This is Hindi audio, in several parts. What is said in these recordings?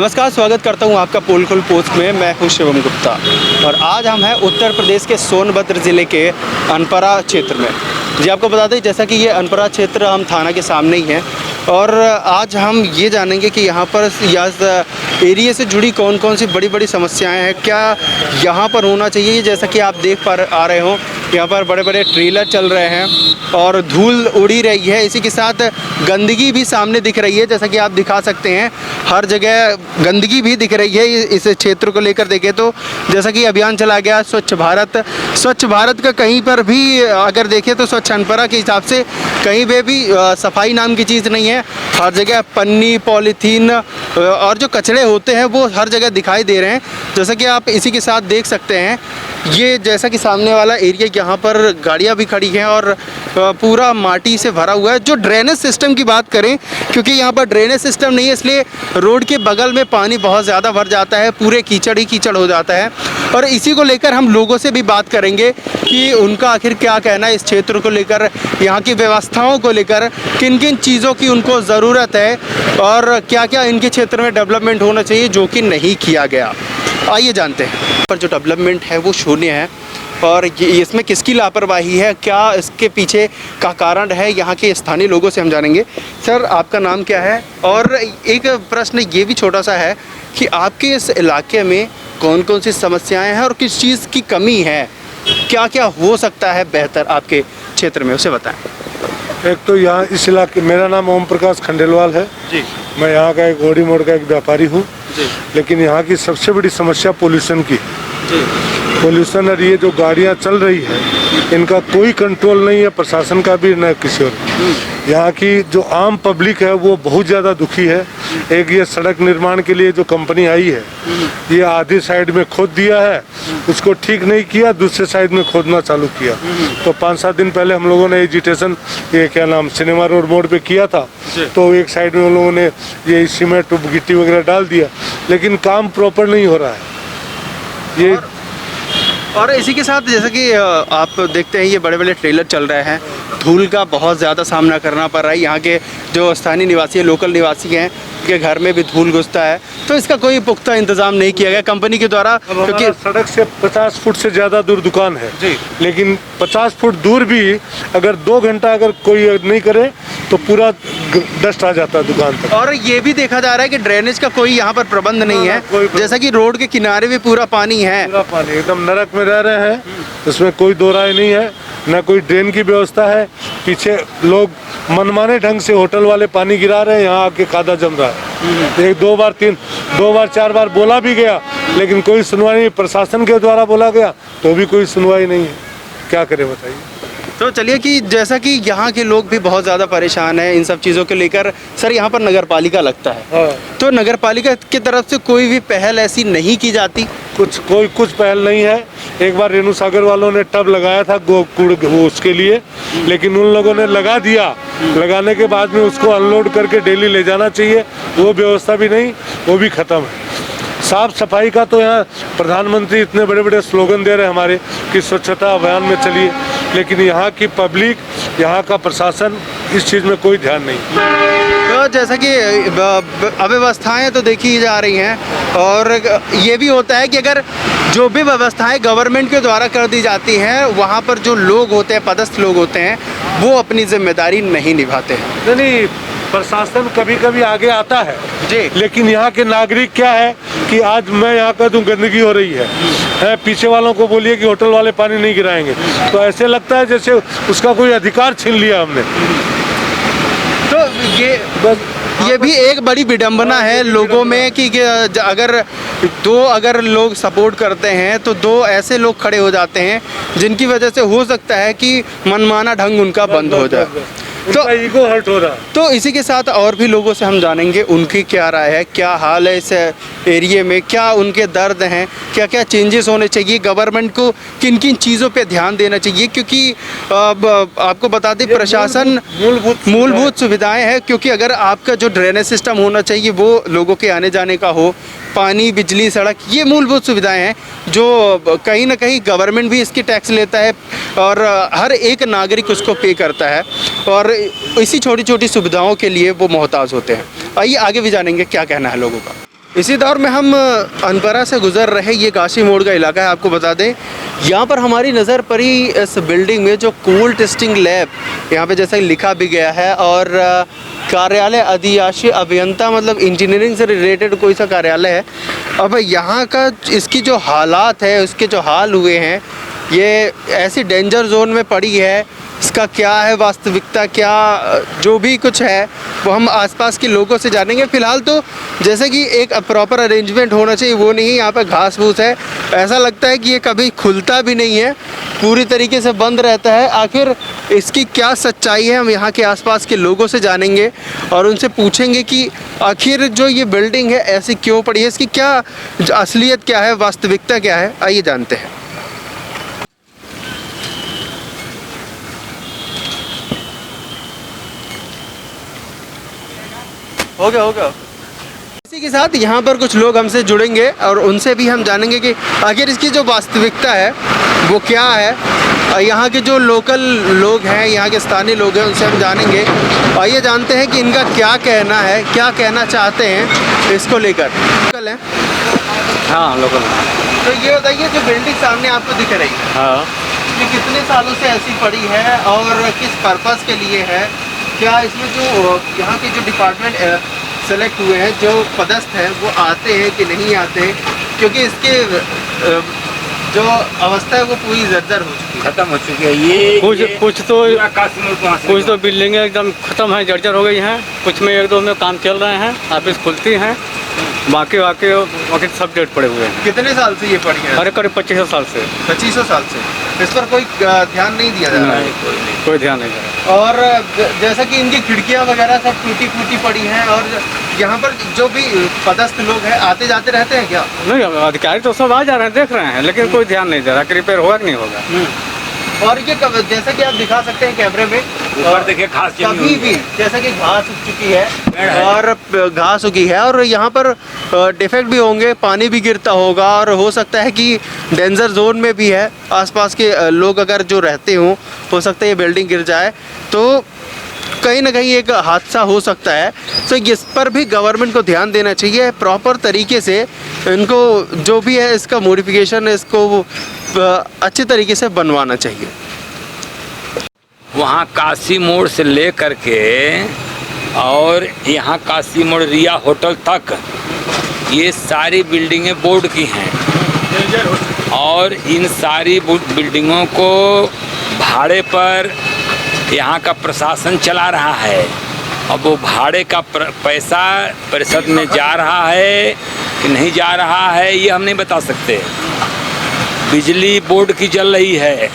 नमस्कार, स्वागत करता हूं आपका पोलखोल पोस्ट में। मैं हूं शिवम गुप्ता और आज हम हैं उत्तर प्रदेश के सोनभद्र ज़िले के अनपरा क्षेत्र में। जी आपको बता दें, जैसा कि ये अनपरा क्षेत्र हम थाना के सामने ही हैं और आज हम ये जानेंगे कि यहाँ पर एरिया से जुड़ी कौन कौन सी बड़ी बड़ी समस्याएं हैं, क्या यहाँ पर होना चाहिए। जैसा कि आप देख आ रहे हो, यहाँ पर बड़े बड़े ट्रेलर चल रहे हैं और धूल उड़ी रही है। इसी के साथ गंदगी भी सामने दिख रही है, जैसा कि आप दिखा सकते हैं। हर जगह गंदगी भी दिख रही है इस क्षेत्र को लेकर देखें तो। जैसा कि अभियान चला गया स्वच्छ भारत का, कहीं पर भी अगर देखें तो स्वच्छ अनपरा के हिसाब से कहीं पे भी सफाई नाम की चीज़ नहीं है। हर जगह पन्नी, पॉलीथीन और जो कचरे होते हैं वो हर जगह दिखाई दे रहे हैं। जैसा कि आप इसी के साथ देख सकते हैं, ये जैसा कि सामने वाला एरिया, यहाँ पर गाड़ियाँ भी खड़ी हैं और पूरा माटी से भरा हुआ है। जो ड्रेनेज सिस्टम की बात करें, क्योंकि यहाँ पर ड्रेनेज सिस्टम नहीं है, इसलिए रोड के बगल में पानी बहुत ज़्यादा भर जाता है, पूरे कीचड़ ही कीचड़ हो जाता है। और इसी को लेकर हम लोगों से भी बात करेंगे कि उनका आखिर क्या कहना है इस क्षेत्र को लेकर, यहाँ की व्यवस्थाओं को लेकर, किन किन चीज़ों की उनको ज़रूरत है और क्या क्या इनके क्षेत्र में डेवलपमेंट होना चाहिए जो कि नहीं किया गया। आइए जानते हैं। पर जो डेवलपमेंट है वो शून्य है और इसमें किसकी लापरवाही है, क्या इसके पीछे का कारण है, यहाँ के स्थानीय लोगों से हम जानेंगे। सर, आपका नाम क्या है? और एक प्रश्न ये भी छोटा सा है कि आपके इस इलाके में कौन कौन सी समस्याएं हैं और किस चीज़ की कमी है, क्या क्या हो सकता है बेहतर आपके क्षेत्र में, उसे बताएं। एक तो यहाँ इस इलाके, मेरा नाम ओम प्रकाश खंडेलवाल है जी। मैं यहाँ का एक घोड़ी मोड़ का एक व्यापारी हूँ, लेकिन यहाँ की सबसे बड़ी समस्या पोल्यूशन की जी। पोल्यूशन और ये जो गाड़ियाँ चल रही है, इनका कोई कंट्रोल नहीं है, प्रशासन का भी न किसी और। यहाँ की जो आम पब्लिक है वो बहुत ज़्यादा दुखी है। एक ये सड़क निर्माण के लिए जो कंपनी आई है, ये आधी साइड में खोद दिया है, उसको ठीक नहीं किया, दूसरे साइड में खोदना चालू किया। तो 5-7 दिन पहले हम लोगों ने एजिटेशन, ये क्या नाम, सिनेमा रोड मोड़ पे किया था, तो एक साइड में उन लोगों ने ये सीमेंट गिट्टी वगैरह डाल दिया, लेकिन काम प्रॉपर नहीं हो रहा है ये। और इसी के साथ जैसा कि आप देखते हैं, ये बड़े बड़े ट्रेलर चल रहे हैं, धूल का बहुत ज़्यादा सामना करना पड़ रहा है। यहाँ के जो स्थानीय निवासी, लोकल निवासी हैं, के घर में भी धूल घुसता है, तो इसका कोई पुख्ता इंतजाम नहीं किया गया कंपनी के द्वारा। क्योंकि सड़क से 50 फुट से ज़्यादा दूर दुकान है जी, लेकिन 50 फुट दूर भी अगर 2 घंटा अगर कोई नहीं करे तो पूरा डस्ट आ जाता है दुकान पर। और ये भी देखा जा रहा है कि ड्रेनेज का कोई यहाँ पर प्रबंध नहीं है, जैसा कि रोड के किनारे भी पूरा पानी है, पूरा पानी एकदम नरक में रह रहे हैं, इसमें कोई दो राय नहीं है। न कोई ड्रेन की व्यवस्था है, पीछे लोग मनमाने ढंग से होटल वाले पानी गिरा रहे हैं, यहाँ आके खादा जम रहा है। एक 2 बार 4 बार बोला भी गया, लेकिन कोई सुनवाई नहीं। प्रशासन के द्वारा बोला गया तो भी कोई सुनवाई नहीं है, क्या करें बताइए। तो चलिए कि जैसा कि यहाँ के लोग भी बहुत ज़्यादा परेशान हैं इन सब चीज़ों को लेकर। सर, यहाँ पर नगर पालिका लगता है, तो नगर पालिका की तरफ से कोई भी पहल ऐसी नहीं की जाती? कुछ पहल नहीं है। एक बार रेणु सागर वालों ने टब लगाया था कूड़ उसके लिए, लेकिन उन लोगों ने लगा दिया, लगाने के बाद में उसको अनलोड करके डेली ले जाना चाहिए, वो व्यवस्था भी नहीं, वो भी ख़त्म है। साफ सफाई का तो यहाँ प्रधानमंत्री इतने बड़े बड़े स्लोगन दे रहे हैं हमारे कि स्वच्छता अभियान में चलिए, लेकिन यहाँ की पब्लिक, यहाँ का प्रशासन इस चीज़ में कोई ध्यान नहीं। तो जैसा कि अव्यवस्थाएं तो देखी जा रही हैं और ये भी होता है कि अगर जो भी व्यवस्थाएं गवर्नमेंट के द्वारा कर दी जाती हैं, वहाँ पर जो लोग होते हैं, पदस्थ लोग होते हैं, वो अपनी जिम्मेदारी नहीं निभाते हैं। नहीं, प्रशासन कभी कभी आगे आता है जी, लेकिन यहाँ के नागरिक क्या है कि आज मैं यहाँ का दूँ, गंदगी हो रही है, पीछे वालों को बोलिए कि होटल वाले पानी नहीं गिराएंगे, तो ऐसे लगता है जैसे उसका कोई अधिकार छीन लिया हमने। तो ये भी एक बड़ी विडंबना है लोगों में कि अगर लोग सपोर्ट करते हैं तो 2 ऐसे लोग खड़े हो जाते हैं जिनकी वजह से हो सकता है कि मनमाना ढंग उनका बंद हो जाए, तो ईगो हर्ट हो रहा। तो इसी के साथ और भी लोगों से हम जानेंगे उनकी क्या राय है, क्या हाल है इस एरिया में, क्या उनके दर्द हैं, क्या क्या चेंजेस होने चाहिए, गवर्नमेंट को किन किन चीज़ों पे ध्यान देना चाहिए। क्योंकि आपको बता दें, प्रशासन मूलभूत सुविधाएं हैं, क्योंकि अगर आपका जो ड्रेनेज सिस्टम होना चाहिए वो लोगों के आने जाने का हो, पानी, बिजली, सड़क, ये मूलभूत सुविधाएं हैं जो कहीं ना कहीं गवर्नमेंट भी इसकी टैक्स लेता है और हर एक नागरिक उसको पे करता है और इसी छोटी छोटी सुविधाओं के लिए वो मोहताज होते हैं। आइए आगे भी जानेंगे क्या कहना है लोगों का। इसी दौर में हम अनपरा से गुजर रहे, ये काशी मोड़ का इलाका है। आपको बता दें यहाँ पर हमारी नज़र पड़ी इस बिल्डिंग में जो कोल टेस्टिंग लैब, यहाँ पे जैसा लिखा भी गया है, और कार्यालय अधियाशी अभियंता, मतलब इंजीनियरिंग से रिलेटेड कोई सा कार्यालय है। अब यहाँ का इसकी जो हालात है, उसके जो हाल हुए हैं, ये ऐसी डेंजर जोन में पड़ी है। इसका क्या है वास्तविकता, क्या जो भी कुछ है वो हम आसपास के लोगों से जानेंगे। फ़िलहाल तो जैसे कि एक प्रॉपर अरेंजमेंट होना चाहिए वो नहीं, यहाँ पर घास फूस है, ऐसा लगता है कि ये कभी खुलता भी नहीं है, पूरी तरीके से बंद रहता है। आखिर इसकी क्या सच्चाई है, हम यहाँ के आसपास के लोगों से जानेंगे और उनसे पूछेंगे कि आखिर जो ये बिल्डिंग है ऐसी क्यों पड़ी है, इसकी क्या असलियत क्या है, वास्तविकता क्या है। आइए जानते हैं। हो गया। इसी के साथ यहाँ पर कुछ लोग हमसे जुड़ेंगे और उनसे भी हम जानेंगे कि आखिर इसकी जो वास्तविकता है वो क्या है। यहाँ के जो लोकल लोग हैं, यहाँ के स्थानीय लोग हैं, उनसे हम जानेंगे। आइए जानते हैं कि इनका क्या कहना है, क्या कहना चाहते हैं इसको लेकर। लोकल है? हाँ लोकल। तो ये बताइए, जो बिल्डिंग सामने आपको दिख रही है, हाँ, ये कितने सालों से ऐसी पड़ी है और किस पर्पज़ के लिए है? क्या इसमें जो यहाँ के जो डिपार्टमेंट सेलेक्ट हुए हैं, जो पदस्थ हैं, वो आते हैं कि नहीं आते हैं? क्योंकि इसके जो अवस्था है वो पूरी जर्जर हो चुकी है, खत्म हो चुकी है। ये कुछ तो बिल्डिंगें एकदम खत्म है, जर्जर हो गई हैं। कुछ में एक दो में काम चल रहे हैं, ऑफिस खुलती हैं, बाकी सब डेट पड़े हुए हैं। कितने साल से ये पड़ी है? अरे करीब 2500 साल से। 2500 साल से इस पर कोई ध्यान नहीं दिया जा रहा है? कोई ध्यान नहीं दे रहा। और जैसा कि इनकी खिड़कियां वगैरह सब टूटी फूटी पड़ी हैं, और यहाँ पर जो भी पदस्थ लोग हैं आते जाते रहते हैं क्या? नहीं, अधिकारी तो सब आ जा रहे हैं, देख रहे हैं, लेकिन कोई ध्यान नहीं दे रहा कि रिपेयर होगा कि नहीं होगा। और ये जैसा कि आप दिखा सकते हैं कैमरे में, ऊपर देखिए घास कभी भी जैसा कि घास उग चुकी है और घास उगी है, और यहाँ पर डिफेक्ट भी होंगे, पानी भी गिरता होगा, और हो सकता है कि डेंजर जोन में भी है। आसपास के लोग अगर जो रहते हों, हो सकता है ये बिल्डिंग गिर जाए तो कहीं ना कहीं एक हादसा हो सकता है। तो इस पर भी गवर्नमेंट को ध्यान देना चाहिए, प्रॉपर तरीके से इनको जो भी है इसका मॉडिफिकेशन, इसको अच्छे तरीके से बनवाना चाहिए। वहाँ काशी मोड़ से ले कर के और यहाँ काशी मोड़ रिया होटल तक ये सारी बिल्डिंगें बोर्ड की हैं, और इन सारी बिल्डिंगों को भाड़े पर यहाँ का प्रशासन चला रहा है। अब वो भाड़े का पैसा परिषद में जा रहा है कि नहीं जा रहा है, ये हम नहीं बता सकते। बिजली बोर्ड की जल रही है,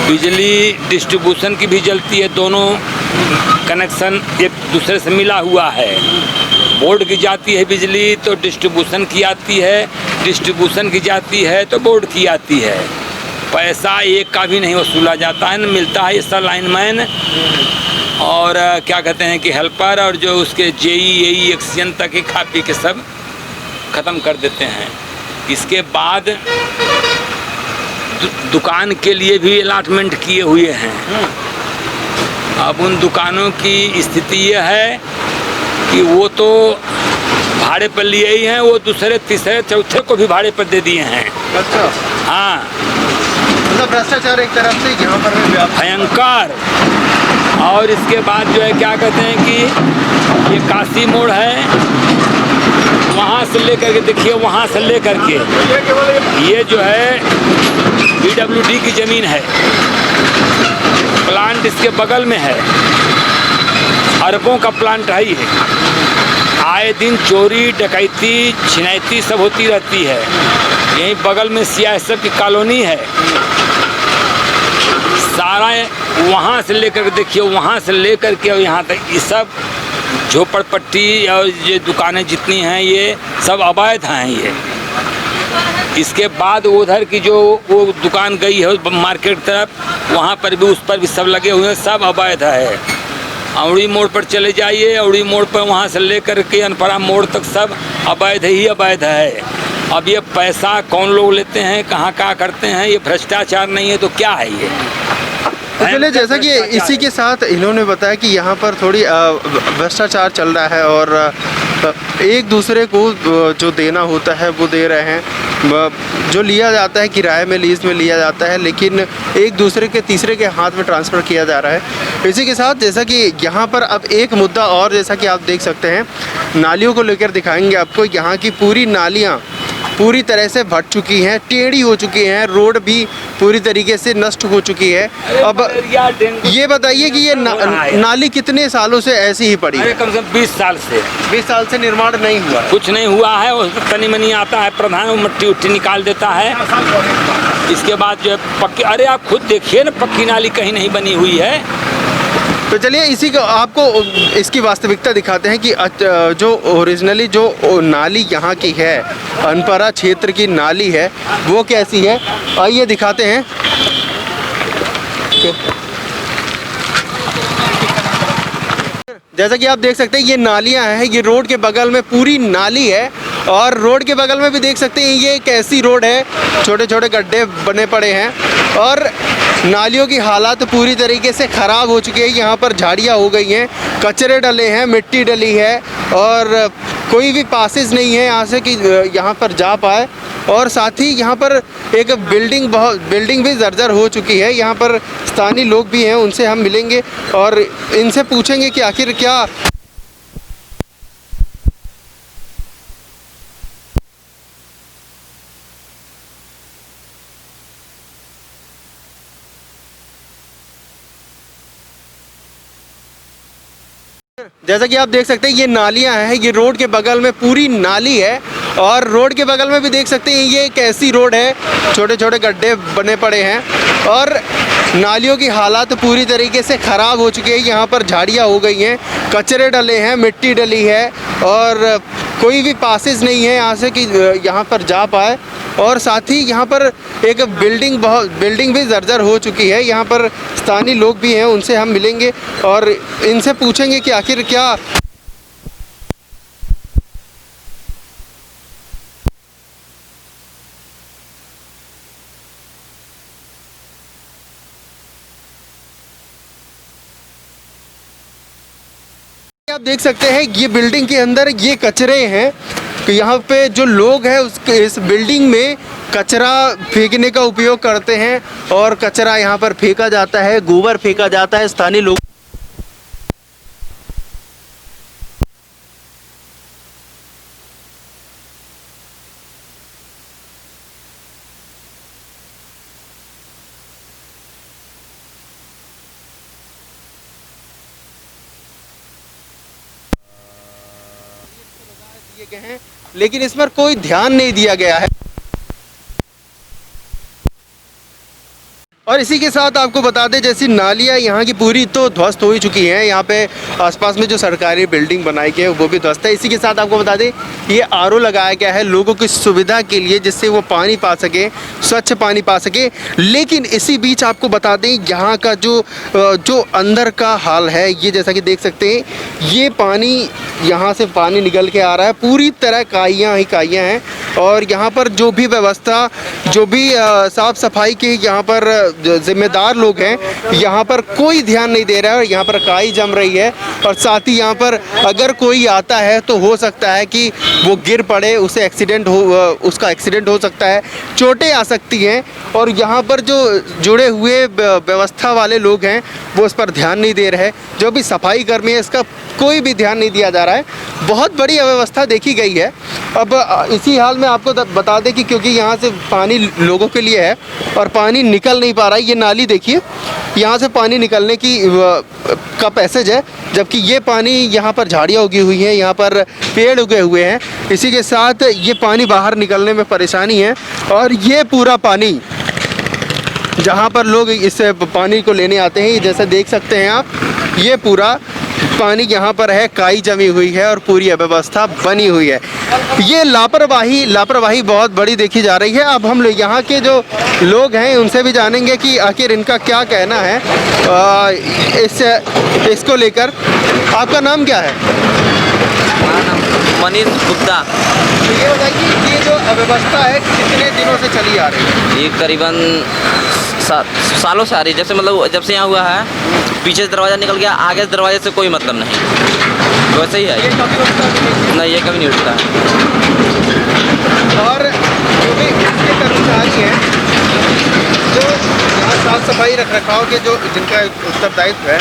बिजली डिस्ट्रीब्यूशन की भी जलती है, दोनों कनेक्शन एक दूसरे से मिला हुआ है। बोर्ड की जाती है बिजली तो डिस्ट्रीब्यूशन की आती है, डिस्ट्रीब्यूशन की जाती है तो बोर्ड की आती है। पैसा एक का भी नहीं वसूला जाता है, न मिलता है। इसका लाइनमैन और क्या कहते हैं कि हेल्पर और जो उसके जेई एक्सीजन तक ही खा पी के सब ख़त्म कर देते हैं। इसके बाद दुकान के लिए भी अलॉटमेंट किए हुए हैं। अब उन दुकानों की स्थिति यह है कि वो तो भाड़े पर लिए ही हैं, वो दूसरे तीसरे चौथे को भी भाड़े पर दे दिए हैं। अच्छा, हाँ, मतलब भ्रष्टाचार एक तरफ से यहाँ पर भयंकर। और इसके बाद जो है क्या कहते हैं कि ये काशी मोड़ है, वहाँ से लेकर के देखिए, वहाँ से लेकर के ये जो है PWD की ज़मीन है, प्लांट इसके बगल में है, अरबों का प्लांट है ये। आए दिन चोरी डकैती छिनैती सब होती रहती है। यहीं बगल में सियासत की कॉलोनी है, सारा वहाँ से लेकर के देखिए, वहाँ से लेकर के यहाँ तक ये सब झोपड़पट्टी और ये दुकानें जितनी हैं ये सब अवैध हैं। ये इसके बाद उधर की जो वो दुकान गई है मार्केट तरफ, वहाँ पर भी उस पर भी सब लगे हुए हैं, सब अवैध है। औड़ी मोड़ पर चले जाइए, औड़ी मोड़ पर वहाँ से लेकर के अनपरा मोड़ तक सब अवैध ही अवैध है। अब ये पैसा कौन लोग लेते हैं, कहाँ क्या करते हैं, ये भ्रष्टाचार नहीं है तो क्या है ये? चलिए, जैसा कि इसी के साथ इन्होंने बताया कि यहाँ पर थोड़ी भ्रष्टाचार चल रहा है और एक दूसरे को जो देना होता है वो दे रहे हैं, जो लिया जाता है किराए में, लीज में लिया जाता है, लेकिन एक दूसरे के तीसरे के हाथ में ट्रांसफ़र किया जा रहा है। इसी के साथ जैसा कि यहाँ पर अब एक मुद्दा और, जैसा कि आप देख सकते हैं, नालियों को लेकर दिखाएंगे आपको। यहाँ की पूरी नालियाँ पूरी तरह से भट चुकी हैं, टेढ़ी हो चुकी हैं, रोड भी पूरी तरीके से नष्ट हो चुकी है। अब ये बताइए कि ये नाली कितने सालों से ऐसी ही पड़ी है? कम से कम 20 साल से। 20 साल से निर्माण नहीं हुआ? कुछ नहीं हुआ है, उसमें तनी मनी आता है, प्रधान वो मट्टी उट्टी निकाल देता है। इसके बाद जो है पक्की, अरे आप खुद देखिए ना, पक्की नाली कहीं नहीं बनी हुई है। तो चलिए इसी को आपको इसकी वास्तविकता दिखाते हैं कि जो ओरिजिनली जो नाली यहाँ की है, अनपरा क्षेत्र की नाली है, वो कैसी है, आइए दिखाते हैं। जैसा कि आप देख सकते हैं ये नालियाँ हैं, ये रोड के बगल में पूरी नाली है, और रोड के बगल में भी देख सकते हैं ये एक ऐसी रोड है, छोटे छोटे गड्ढे बने पड़े हैं, और नालियों की हालत पूरी तरीके से ख़राब हो चुकी है। यहाँ पर झाड़ियाँ हो गई हैं, कचरे डले हैं, मिट्टी डली है, और कोई भी पासेस नहीं है यहाँ से कि यहाँ पर जा पाए। और साथ ही यहाँ पर एक बिल्डिंग भी जर्जर हो चुकी है। यहाँ पर स्थानीय लोग भी हैं, उनसे हम मिलेंगे और इनसे पूछेंगे कि आखिर क्या जैसा कि आप देख सकते हैं ये नालियाँ हैं, ये रोड के बगल में पूरी नाली है, और रोड के बगल में भी देख सकते हैं ये एक ऐसी रोड है, छोटे छोटे गड्ढे बने पड़े हैं, और नालियों की हालत पूरी तरीके से ख़राब हो चुकी है। यहाँ पर झाड़ियाँ हो गई हैं, कचरे डले हैं, मिट्टी डली है, और कोई भी पासेस नहीं है यहाँ से कि यहाँ पर जा पाए। और साथ ही यहाँ पर एक बिल्डिंग भी जर्जर हो चुकी है। यहाँ पर स्थानीय लोग भी हैं, उनसे हम मिलेंगे और इनसे पूछेंगे कि आखिर क्या आप देख सकते हैं ये बिल्डिंग के अंदर ये कचरे हैं। तो यहाँ पे जो लोग हैं उसके इस बिल्डिंग में कचरा फेंकने का उपयोग करते हैं, और कचरा यहाँ पर फेंका जाता है, गोबर फेंका जाता है। स्थानीय लोग दिए गए हैं, लेकिन इस पर कोई ध्यान नहीं दिया गया है। और इसी के साथ आपको बता दें, जैसी नालियाँ यहाँ की पूरी तो ध्वस्त हो ही चुकी हैं। यहाँ पे आसपास में जो सरकारी बिल्डिंग बनाई गई है वो भी ध्वस्त है। इसी के साथ आपको बता दें ये आरओ लगाया गया है लोगों की सुविधा के लिए, जिससे वो पानी पा सके, स्वच्छ पानी पा सके। लेकिन इसी बीच आपको बता दें यहाँ का जो अंदर का हाल है, ये जैसा कि देख सकते हैं ये पानी, यहाँ से पानी निकल के आ रहा है, पूरी तरह काइयाँ ही काइयाँ हैं। और यहाँ पर जो भी व्यवस्था, जो भी साफ़ सफाई के यहाँ पर जिम्मेदार लोग हैं, यहाँ पर कोई ध्यान नहीं दे रहा है, और यहाँ पर काई जम रही है। और साथ ही यहाँ पर अगर कोई आता है तो हो सकता है कि वो गिर पड़े, उसका एक्सीडेंट हो सकता है, चोटें आ सकती हैं। और यहाँ पर जो जुड़े हुए व्यवस्था वाले लोग हैं वो इस पर ध्यान नहीं दे रहे, जो भी सफाई कर्मी है इसका कोई भी ध्यान नहीं दिया जा रहा है। बहुत बड़ी अव्यवस्था देखी गई है। अब इसी हाल में आपको बता दें कि क्योंकि यहाँ से पानी लोगों के लिए है और पानी निकल नहीं पा रहा है। ये नाली देखिए, यहाँ से पानी निकलने की का पैसेज है, जबकि ये पानी यहाँ पर झाड़ियाँ उगी हुई हैं, यहाँ पर पेड़ उगे हुए हैं। इसी के साथ ये पानी बाहर निकलने में परेशानी है। और ये पूरा पानी जहाँ पर लोग इस पानी को लेने आते हैं, जैसा देख सकते हैं आप, ये पूरा पानी यहाँ पर है, काई जमी हुई है और पूरी अव्यवस्था बनी हुई है। ये लापरवाही बहुत बड़ी देखी जा रही है। अब हम यहाँ के जो लोग हैं उनसे भी जानेंगे कि आखिर इनका क्या कहना है इसको लेकर। आपका नाम क्या है? हमारा नाम मनीष गुप्ता। तो ये बताइए ये जो अव्यवस्था है कितने दिनों से चली आ रही है? ये करीबन सालों से आ रही है। जैसे मतलब जब से यहाँ हुआ है पीछे से दरवाज़ा निकल गया, आगे से दरवाजे से कोई मतलब नहीं, वैसे ही है। ये कभी उठता भी नहीं नहीं, ये कभी नहीं उठता है। और जो भी इसके कर्मचारी हैं जो यहाँ साफ सफाई रख रखाव के जो जिनका उत्तरदायित्व है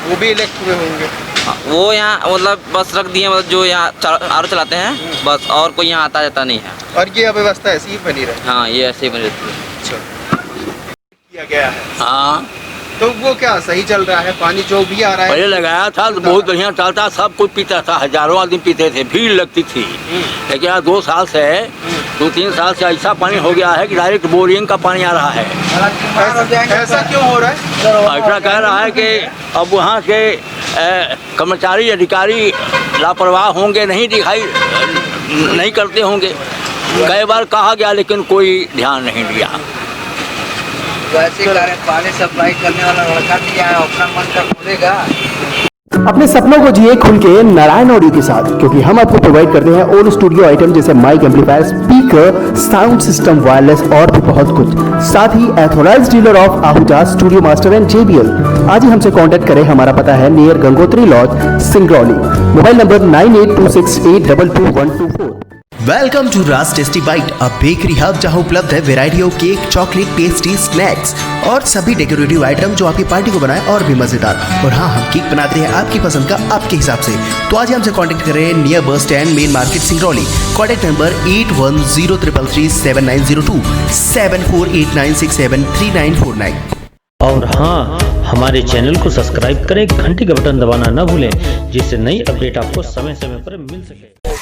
वो भी इलेक्ट हुए होंगे। हाँ, वो यहाँ मतलब बस रख दिए, मतलब जो यहाँ आर चलाते हैं बस, और कोई यहाँ आता जाता नहीं है। और ये अव्यवस्था ऐसी ही बनी रहे। हाँ, ये ऐसे ही बनी रहती है। किया गया है हाँ, तो वो क्या सही चल रहा है? पानी जो भी आ रहा है पहले लगाया था तो बहुत बढ़िया चलता, सब कुछ पीता था, हजारों आदमी पीते थे, भीड़ लगती थी। लेकिन आज 2 साल से 2-3 साल से ऐसा पानी हो गया है कि डायरेक्ट बोरिंग का पानी आ रहा है। ऐसा क्यों हो रहा है? ऐसा कह रहा है कि अब वहाँ के कर्मचारी अधिकारी लापरवाह होंगे, नहीं करते होंगे। कई बार कहा गया लेकिन कोई ध्यान नहीं दिया। वैसे पानी सप्लाई करने वाला लड़का नहीं आया, अपना मन का खोलेगा। अपने सपनों को जिए खुल के नारायण ऑडियो के साथ, क्योंकि हम आपको प्रोवाइड करते हैं ओन स्टूडियो आइटम जैसे mic, amplifier, speaker, sound system, wireless और भी बहुत कुछ। साथ ही authorised dealer of Ahuja Studio Master and JBL। आज ही हमसे कांटेक्ट करें। हमारा पता है near Gangotri lodge, Singrauli. Mobile number 9826822124। Welcome to Raj Tasty Bite, a bakery hub जहां उपलब्ध है variety of cake, chocolate, pastry, snacks और सभी डेकोरेटिव आइटम जो आपकी पार्टी को बनाए और भी मजेदार। और हाँ, हम केक बनाते हैं आपकी पसंद का, आपके हिसाब से। तो आज ही हमसे कांटेक्ट करें near bus stand, main market, Singrauli. Contact number 8103337902 7489673949। और हाँ, हमारे चैनल को सब्सक्राइब करें, घंटी का बटन दबाना न भूलें, जिससे नई अपडेट आपको समय समय पर मिल सके।